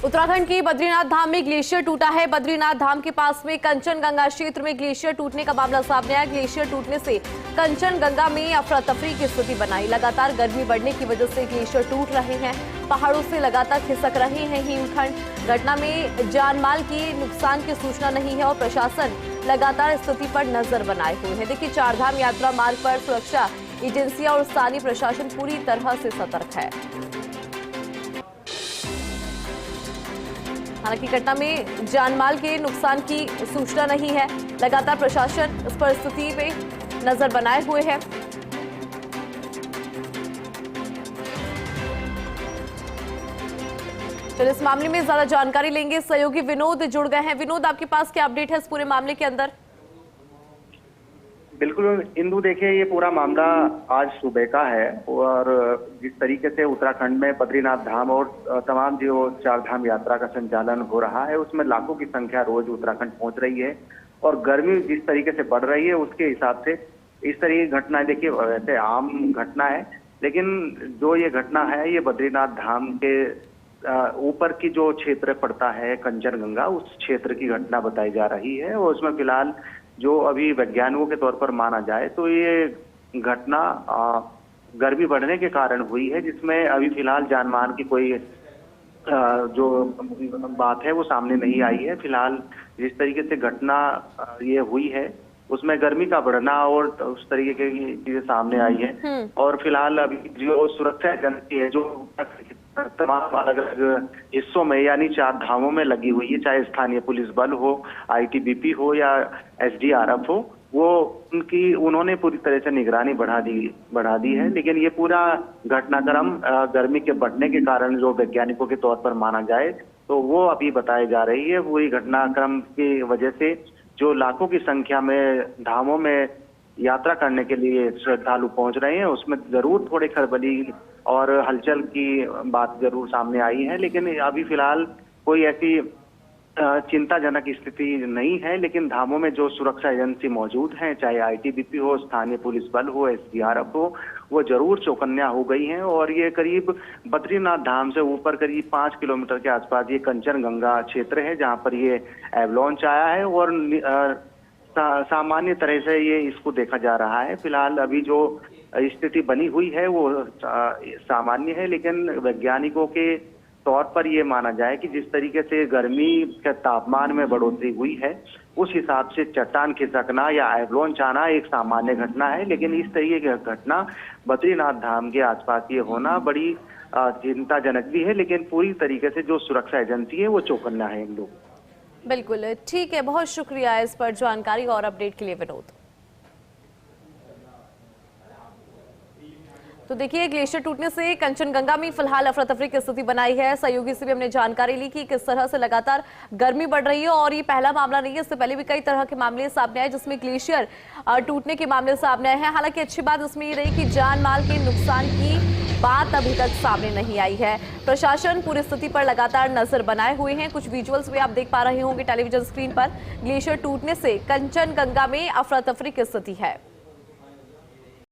उत्तराखंड की बद्रीनाथ धाम में ग्लेशियर टूटा है। बद्रीनाथ धाम के पास में कंचनगंगा क्षेत्र में ग्लेशियर टूटने का मामला सामने आया। ग्लेशियर टूटने से कंचनगंगा में अफरा तफरी की स्थिति बनाई। लगातार गर्मी बढ़ने की वजह से ग्लेशियर टूट रहे हैं। पहाड़ों से लगातार खिसक रहे हैं हिमखंड। घटना में जानमाल की नुकसान की सूचना नहीं है और प्रशासन लगातार स्थिति पर नजर बनाए हुए है। देखिए, चारधाम यात्रा मार्ग पर सुरक्षा एजेंसियां और स्थानीय प्रशासन पूरी तरह से सतर्क है। हालांकि घटना में जानमाल के नुकसान की सूचना नहीं है। लगातार प्रशासन इस परिस्थिति पे नजर बनाए हुए है। चलिए इस मामले में ज्यादा जानकारी लेंगे। सहयोगी विनोद जुड़ गए हैं। विनोद, आपके पास क्या अपडेट है इस पूरे मामले के अंदर? बिल्कुल इंदु, देखिए ये पूरा मामला आज सुबह का है और जिस तरीके से उत्तराखंड में बद्रीनाथ धाम और तमाम जो चारधाम यात्रा का संचालन हो रहा है उसमें लाखों की संख्या रोज उत्तराखंड पहुंच रही है और गर्मी जिस तरीके से बढ़ रही है उसके हिसाब से इस तरह की घटना, देखिए वैसे आम घटना है, लेकिन जो ये घटना है ये बद्रीनाथ धाम के ऊपर की जो क्षेत्र पड़ता है कंचनगंगा, उस क्षेत्र की घटना बताई जा रही है और उसमें फिलहाल जो अभी वैज्ञानिकों के तौर पर माना जाए तो ये घटना गर्मी बढ़ने के कारण हुई है, जिसमें अभी फिलहाल जानमाल की कोई जो बात है वो सामने नहीं आई है। फिलहाल जिस तरीके से घटना ये हुई है उसमें गर्मी का बढ़ना और उस तरीके की चीजें सामने आई है और फिलहाल अभी जो सुरक्षा एजेंसी है जो तमाम अलग अलग हिस्सों में यानी चार धामों में लगी हुई है, चाहे स्थानीय पुलिस बल हो, आईटीबीपी हो या एसडीआरएफ हो, वो उन्होंने पूरी तरह से निगरानी बढ़ा दी है। लेकिन ये पूरा घटनाक्रम गर्मी के बढ़ने के कारण जो वैज्ञानिकों के तौर पर माना जाए तो वो अभी बताई जा रही है। पूरी घटनाक्रम की वजह से जो लाखों की संख्या में धामों में यात्रा करने के लिए श्रद्धालु पहुंच रहे हैं उसमें जरूर थोड़े खलबली और हलचल की बात जरूर सामने आई है, लेकिन अभी फिलहाल कोई ऐसी चिंताजनक स्थिति नहीं है। लेकिन धामों में जो सुरक्षा एजेंसी मौजूद हैं, चाहे आईटीबीपी हो, स्थानीय पुलिस बल हो, एसडीआरएफ हो, वो जरूर चौकन्ना हो गई हैं और ये करीब बद्रीनाथ धाम से ऊपर करीब 5 किलोमीटर के आसपास ये कंचनगंगा क्षेत्र है जहाँ पर ये एवलांच आया है और सामान्य तरह से ये इसको देखा जा रहा है। फिलहाल अभी जो स्थिति बनी हुई है वो सामान्य है, लेकिन वैज्ञानिकों के तौर पर ये माना जाए कि जिस तरीके से गर्मी के तापमान में बढ़ोतरी हुई है उस हिसाब से चट्टान खिसकना या एवलांच आना एक सामान्य घटना है, लेकिन इस तरीके की घटना बद्रीनाथ धाम के आसपास ये होना बड़ी चिंताजनक भी है। लेकिन पूरी तरीके से जो सुरक्षा एजेंसी है वो चौकन्ना है इन लोग। बिल्कुल ठीक है, बहुत शुक्रिया इस पर जानकारी और अपडेट के लिए विनोद। तो देखिए, ग्लेशियर टूटने से कंचनगंगा में फिलहाल अफरा तफरी की स्थिति बनाई है। सहयोगी से भी हमने जानकारी ली कि किस तरह से लगातार गर्मी बढ़ रही है और ये पहला मामला नहीं है, इससे पहले भी कई तरह के मामले सामने आए जिसमें ग्लेशियर टूटने के मामले सामने आए हैं। हालांकि अच्छी बात इसमें ये रही कि जान माल के नुकसान की बात अभी तक सामने नहीं आई है। प्रशासन पूरी स्थिति पर लगातार नजर बनाए हुए हैं। कुछ विजुअल्स भी आप देख पा रहे होंगे टेलीविजन स्क्रीन पर। ग्लेशियर टूटने से कंचनगंगा में अफरा तफरी की स्थिति है।